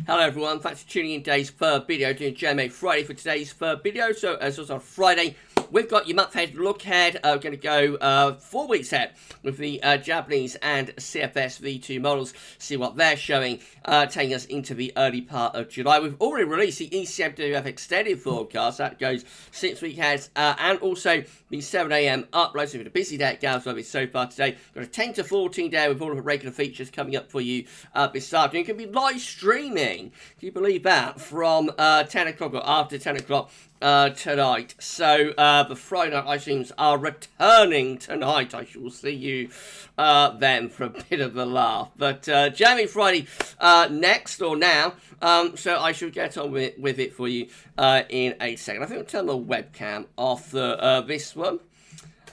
Hello everyone, thanks for tuning in today's third video, doing JMA Friday for today's third video. So as was on Friday, we've got your month ahead look ahead. We're going to go 4 weeks ahead with the Japanese and CFS V2 models, see what they're showing, taking us into the early part of July. We've already released the ECMWF extended forecast, that goes 6 weeks ahead, and also the 7 AM upload. So we've had a busy day at GavsWeatherVids so far today. Got a 10 to 14 day with all of the regular features coming up for you this afternoon. It can be live streaming. Can you believe that? From 10 o'clock or after 10 o'clock tonight. So the Friday night live streams are returning tonight. I shall see you then for a bit of a laugh. But JMA Friday next or now. So I shall get on with it for you in a second. I think I'll turn the webcam off this one.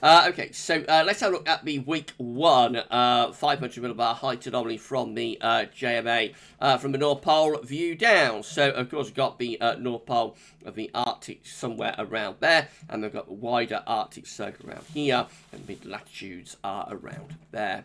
Okay, so let's have a look at the week 1 500 millibar height anomaly from the JMA from the North Pole view down. So, of course, we've got the North Pole of the Arctic somewhere around there, and we've got the wider Arctic Circle around here, and mid-latitudes are around there.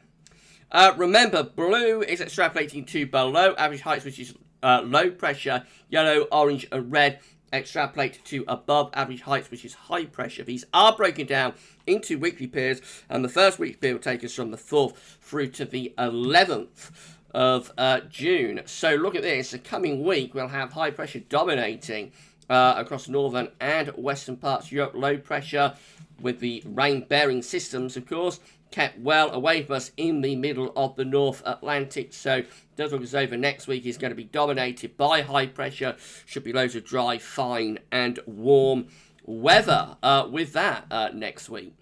Remember, blue is extrapolating to below average heights, which is low pressure, yellow, orange, and red. Extrapolate to above average heights, which is high pressure. These are broken down into weekly periods, and the first weekly period will take us from the 4th through to the 11th of June. So look at this. The coming week, we'll have high pressure dominating across northern and western parts of Europe. Low pressure with the rain-bearing systems, of course, kept well away from us in the middle of the North Atlantic. So it does look as though the next week is going to be dominated by high pressure. Should be loads of dry, fine and warm weather with that next week.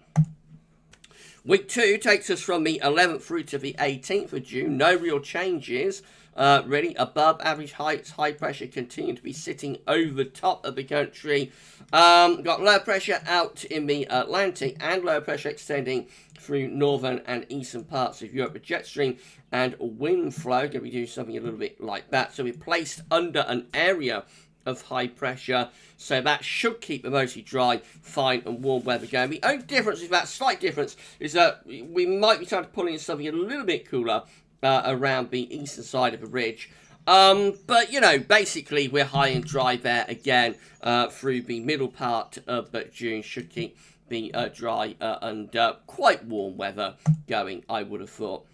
Week 2 takes us from the 11th through to the 18th of June. No real changes. Really above average heights, high pressure continue to be sitting over the top of the country. Got low pressure out in the Atlantic and low pressure extending through northern and eastern parts of Europe. The jet stream and wind flow going to be doing something a little bit like that. So we're placed under an area of high pressure, so that should keep the mostly dry, fine and warm weather going. The only difference is that slight difference is that we might be trying to pull in something a little bit cooler around the eastern side of the ridge. But, you know, basically we're high and dry there again through the middle part of June. Should keep the dry and quite warm weather going, I would have thought.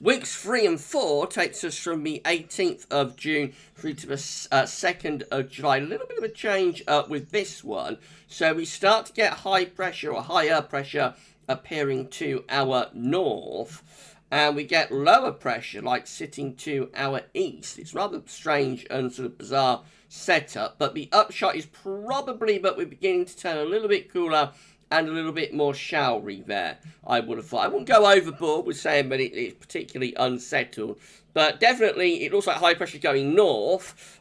Weeks 3 and 4 takes us from the 18th of June through to the 2nd of July. A little bit of a change with this one. So we start to get high pressure or higher pressure appearing to our north. And we get lower pressure, like sitting to our east. It's rather strange and sort of bizarre setup. But the upshot is probably that we're beginning to turn a little bit cooler and a little bit more showery there, I would have thought. I wouldn't go overboard with saying that it's particularly unsettled. But definitely, it looks like high pressure going north,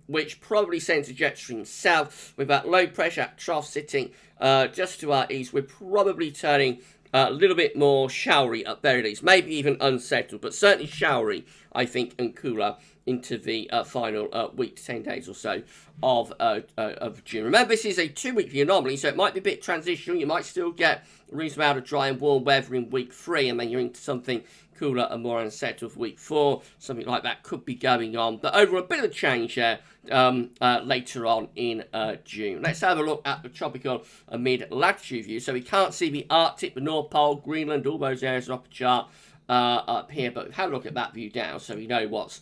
which probably sends the jet stream south. With that low pressure trough sitting just to our east, we're probably turning a little bit more showery at very least, maybe even unsettled, but certainly showery, I think, and cooler into the final week to 10 days or so of June. Remember, this is a 2-weekly anomaly, so it might be a bit transitional. You might still get a reasonable amount of dry and warm weather in week 3, and then you're into something cooler and more unsettled for week 4. Something like that could be going on. But overall, a bit of a change there later on in June. Let's have a look at the tropical mid-latitude view. So we can't see the Arctic, the North Pole, Greenland, all those areas are off the chart up here. But have a look at that view down so we know what's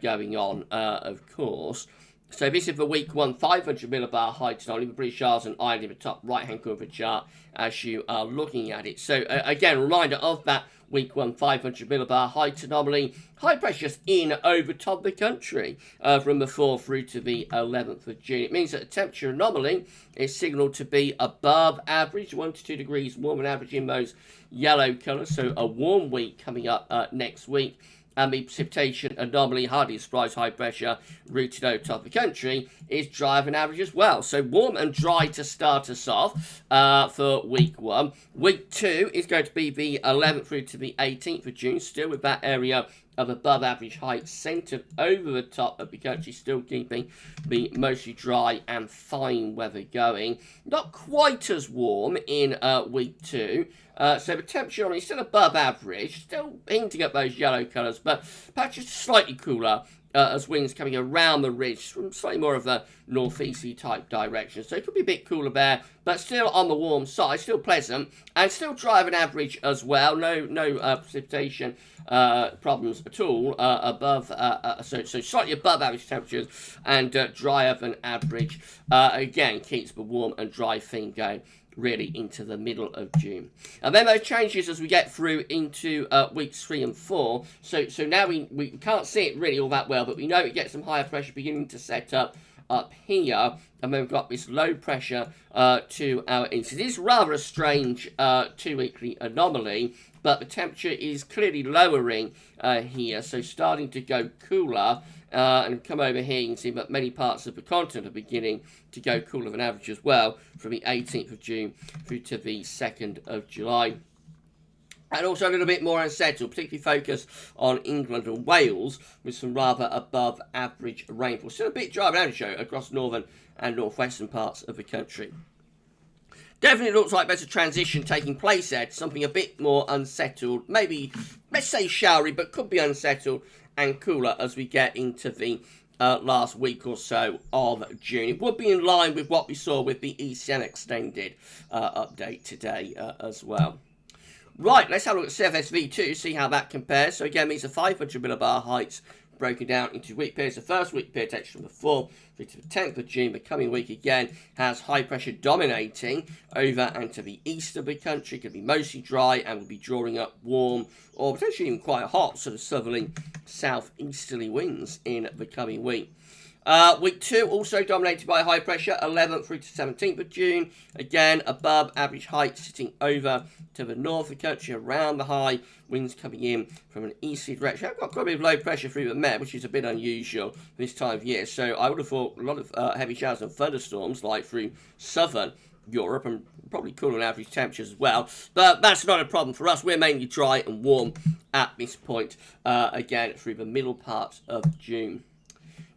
going on, of course. So this is the week 1 500 millibar height anomaly, the British Isles and Ireland in the top right-hand corner of the chart as you are looking at it. So again, a reminder of that week 1 500 millibar height anomaly. High pressure just in over top of the country from the 4th through to the 11th of June. It means that the temperature anomaly is signalled to be above average, 1 to 2 degrees warmer than average in those yellow colours. So a warm week coming up next week. And the precipitation anomaly, hardly a surprise, high pressure routed over top of the country, is dry than average as well. So warm and dry to start us off for week 1. Week 2 is going to be the 11th through to the 18th of June, still with that area of above average height centred over the top of the country, still keeping the mostly dry and fine weather going. Not quite as warm in week 2. So the temperature is still above average, still hinting at those yellow colours, but perhaps just slightly cooler as winds coming around the ridge from slightly more of a northeasterly type direction. So it could be a bit cooler there, but still on the warm side, still pleasant, and still dry of an average as well. No precipitation problems at all above, so slightly above average temperatures and drier than average. Again, keeps the warm and dry theme going really into the middle of June. And then those changes as we get through into weeks 3 and 4. So now we can't see it really all that well, but we know we get some higher pressure beginning to set up here, and then we've got this low pressure to our east. It is rather a strange 2-weekly anomaly, but the temperature is clearly lowering here, so starting to go cooler. And come over here, you can see that many parts of the continent are beginning to go cooler than average as well, from the 18th of June through to the 2nd of July. And also a little bit more unsettled, particularly focused on England and Wales, with some rather above average rainfall. Still a bit dry of an average across northern and northwestern parts of the country. Definitely looks like there's a transition taking place there to something a bit more unsettled, maybe, let's say showery, but could be unsettled and cooler as we get into the last week or so of June. It would be in line with what we saw with the ECM extended update today as well. Right, let's have a look at CFSV2, see how that compares. So again, these are 500 millibar heights broken down into week periods. The first week period takes from the 4th through to the 10th of June. The coming week again has high pressure dominating over and to the east of the country. Could be mostly dry and will be drawing up warm or potentially even quite hot sort of southerly southeasterly winds in the coming week. Week 2 also dominated by high pressure, 11th through to 17th of June. Again, above average height sitting over to the north of the country, around the high. Winds coming in from an easterly direction. I've got quite a bit of low pressure through the Met, which is a bit unusual this time of year. So I would have thought a lot of heavy showers and thunderstorms like through southern Europe, and probably cooler than average temperatures as well. But that's not a problem for us. We're mainly dry and warm at this point, again, through the middle part of June.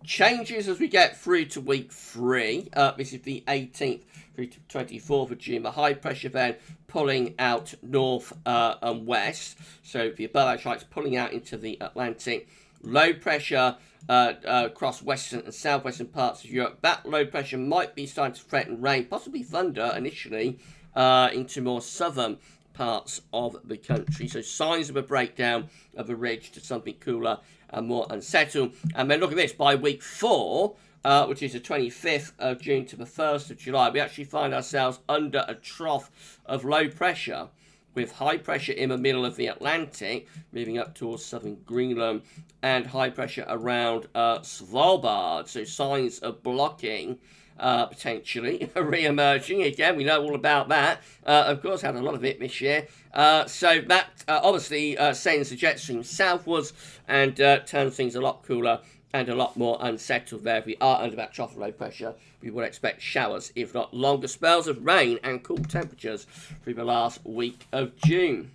Changes as we get through to week 3. This is the 18th through to 24th of June. The high pressure then pulling out north and west. So the above average heights pulling out into the Atlantic. Low pressure across western and southwestern parts of Europe. That low pressure might be starting to threaten rain, possibly thunder initially, into more southern parts of the country. So signs of a breakdown of a ridge to something cooler and more unsettled. And then look at this, by week 4, which is the 25th of June to the 1st of July, we actually find ourselves under a trough of low pressure, with high pressure in the middle of the Atlantic, moving up towards southern Greenland, and high pressure around Svalbard. So signs of blocking potentially re-emerging. Again, we know all about that. Of course, had a lot of it this year. So that obviously sends the jet stream southwards and turns things a lot cooler and a lot more unsettled there. If we are under that trough of low pressure, we would expect showers, if not longer spells of rain and cool temperatures through the last week of June.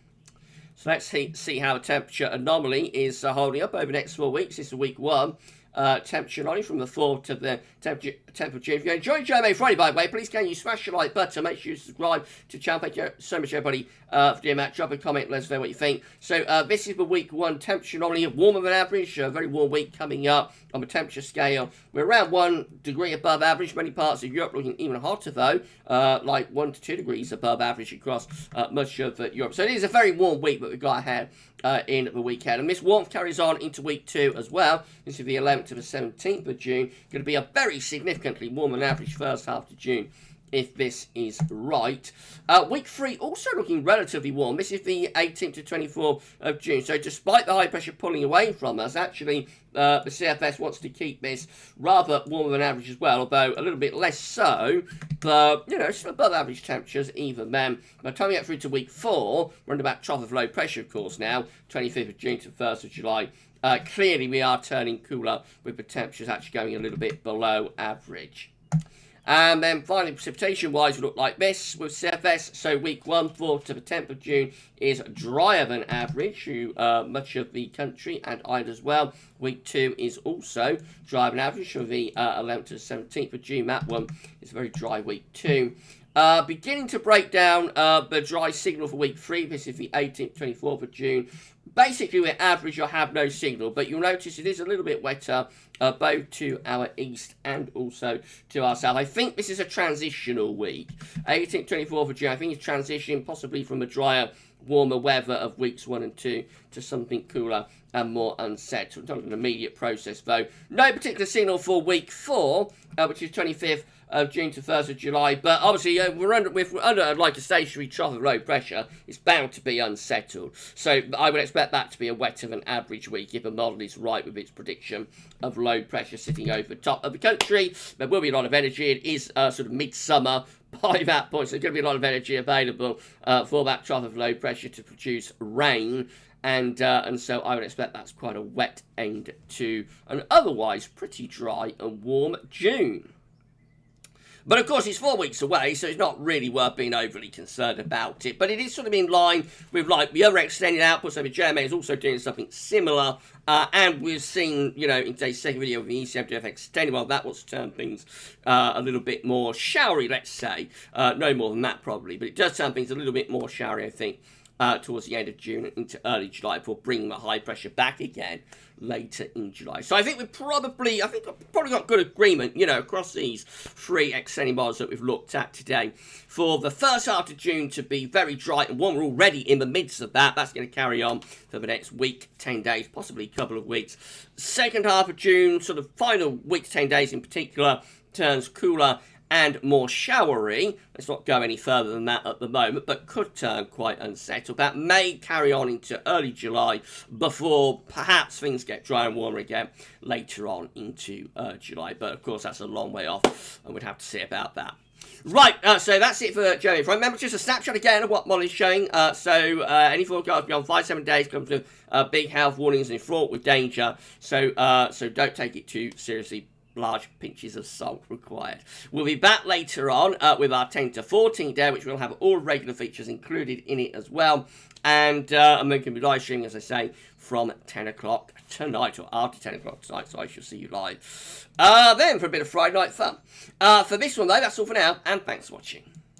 So let's see how the temperature anomaly is holding up over the next 4 weeks. This is week 1. Temperature anomaly from the 4th to the 10th of June. If you enjoy JMA Friday, by the way, please can you smash the like button, make sure you subscribe to the channel. Thank you so much, everybody, for doing that. Drop a comment, let us know what you think. So this is the week 1 temperature anomaly, warmer than average, a very warm week coming up on the temperature scale. We're around 1 degree above average. Many parts of Europe looking even hotter, though, like 1 to 2 degrees above average across much of Europe. So it is a very warm week that we've got ahead in the weekend. And this warmth carries on into week 2 as well. This is the 11th to the 17th of June. Going to be a very significantly warmer than average first half of June, if this is right. Week 3 also looking relatively warm. This is the 18th to 24th of June. So despite the high pressure pulling away from us, actually the CFS wants to keep this rather warmer than average as well, although a little bit less so. But, you know, still above average temperatures even then. By the time we get through to week 4, we're under that trough of low pressure, of course, now, 25th of June to the 1st of July. Clearly we are turning cooler with the temperatures actually going a little bit below average. And then finally, precipitation-wise, we look like this with CFS. So week 1, 4th to the 10th of June is drier than average through much of the country and Ireland as well. Week 2 is also drier than average from the 11th to the 17th of June. That one is a very dry week 2. Beginning to break down the dry signal for week 3. This is the 18th, 24th of June. Basically, we're average or have no signal, but you'll notice it is a little bit wetter both to our east and also to our south. I think this is a transitional week. 18th, 24th of June, I think it's transitioning possibly from a drier, warmer weather of weeks 1 and 2 to something cooler and more unsettled. Not an immediate process, though. No particular signal for week 4, which is 25th of June to 1st of July, but obviously we're under like a stationary trough of low pressure. It's bound to be unsettled, so I would expect that to be a wetter than average week if a model is right with its prediction of low pressure sitting over the top of the country. There will be a lot of energy. It is sort of midsummer by that point, so there's going to be a lot of energy available for that trough of low pressure to produce rain. And so I would expect that's quite a wet end to an otherwise pretty dry and warm June. But of course, it's 4 weeks away, so it's not really worth being overly concerned about it. But it is sort of in line with like the other extended outputs. So the JMA is also doing something similar. And we've seen, you know, in today's second video of the ECMWF extended, well, that was to turn things a little bit more showery, let's say. No more than that, probably. But it does turn things a little bit more showery, I think, towards the end of June and into early July before bringing the high pressure back again later in July. So I think we've probably got good agreement, you know, across these 3 extended models that we've looked at today for the first half of June to be very dry and warm. We're already in the midst of that. That's going to carry on for the next week, 10 days, possibly a couple of weeks. Second half of June, sort of final week to 10 days in particular, turns cooler and more showery. Let's not go any further than that at the moment, but could turn quite unsettled. That may carry on into early July before perhaps things get dry and warmer again later on into July. But of course, that's a long way off, and we'd have to see about that. Right, so that's it for JMA Friday. Remember, just a snapshot again of what Molly is showing. Any forecast beyond 5-7 days comes with big health warnings and fraught with danger. So don't take it too seriously. Large pinches of salt required. We'll be back later on with our 10 to 14 day, which will have all regular features included in it as well. And we can be live streaming, as I say, from 10 o'clock tonight, or after 10 o'clock tonight, so I shall see you live then for a bit of Friday night fun. For this one, though, that's all for now, and thanks for watching.